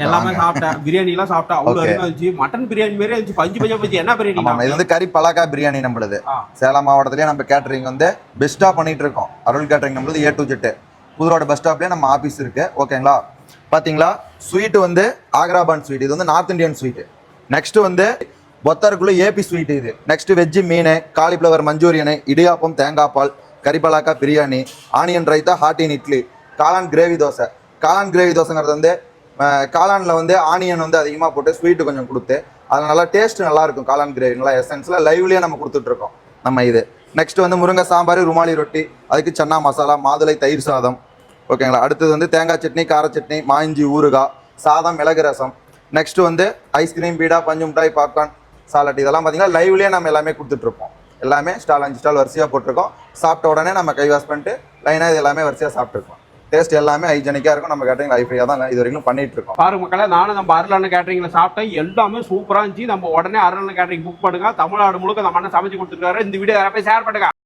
எல்லாமே சாப்பிட்டேன். பிரியாணி எல்லாம் சாப்பிட்டா அவ்வளவு அருமையா இருந்துச்சு. மட்டன் பிரியாணி மாதிரி இருந்துச்சு. பஞ்சு பஞ்சா பஞ்சு. என்ன பிரியாணி? இது வந்து கறி பலாக்கா பிரியாணி நம்மளுது. சேலம் மாவட்டத்திலேயே நம்ம கேட்டரிங் வந்து பெஸ்டா பண்ணிட்டு இருக்கோம். அருள் கேட்டரிங் நம்மளுது A to Z. புதுரோட பஸ் ஸ்டாப்லேயே நம்ம ஆஃபீஸ் இருக்கு. ஓகேங்களா? பார்த்தீங்களா, ஸ்வீட் வந்து ஆக்ராபான் ஸ்வீட். இது வந்து நார்த் இந்தியன் ஸ்வீட். நெக்ஸ்ட் வந்து பொத்தருக்குள்ள ஏபி ஸ்வீட். இது நெக்ஸ்ட் வெஜ்ஜு மீன், காலிஃப்ளவர் மஞ்சூரியனு, இடியாப்பம், தேங்காய் பால், கறி பலாக்கா பிரியாணி, ஆனியன் ரைத்தா, ஹாட் இன் இட்லி, காளான் கிரேவி தோசை. காளான் கிரேவி தோசைங்கிறது வந்து காளானில் வந்து ஆனியன் வந்து அதிகமாக போட்டு ஸ்வீட்டு கொஞ்சம் கொடுத்து அது நல்லா டேஸ்ட் நல்லா இருக்கும். காளான் கிரேவி நல்லா எசன்ஸில் லைவ்லேயே நம்ம கொடுத்துட்ருக்கோம் நம்ம இது. நெக்ஸ்ட் வந்து முருங்கை சாம்பார், ருமாலி ரொட்டி, அதுக்கு சன்னா மசாலா, மாதுளை தயிர் சாதம். ஓகேங்களா? அடுத்தது வந்து தேங்காய் சட்னி, கார சட்னி, மாஞ்சி ஊறுகாய், சாதம், மிளகு ரசம். நெக்ஸ்ட் வந்து ஐஸ்கிரீம், பீடா, பஞ்சு மிட்டாய், பாப்கார்ன், சாலட். இதெல்லாம் பார்த்தீங்கன்னா லைவ்லேயே நம்ம எல்லாமே கொடுத்துட்ருப்போம். எல்லாமே ஸ்டால் 5 ஸ்டால் வரிசையாக போட்டிருக்கோம். சாப்பிட்ட உடனே நம்ம கை வாஷ் பண்ணிட்டு லைனாக இது எல்லாமே வரிசையாக சாப்பிட்ருக்கோம். டேஸ்ட் எல்லாமே ஹைஜெனிக்காக இருக்கும். நம்ம கேட்டரிங் லைஃப் ஃப்ரீயாக தான் இது வரைக்கும் பண்ணிட்டு இருக்கோம். பாருங்க மக்களே, நானும் நம்ம அருளான கேட்டரிங்ல சாப்பிட்டேன். எல்லாமே சூப்பராக இருந்துச்சு. நம்ம உடனே அருளான கேட்டரிங் புக் பண்ணுங்க. தமிழ்நாடு முழுக்க நம்ம அண்ணன் சமைச்சு கொடுத்துருக்காரு. இந்த வீடியோ யாராவது ஷேர் பண்ணுங்க.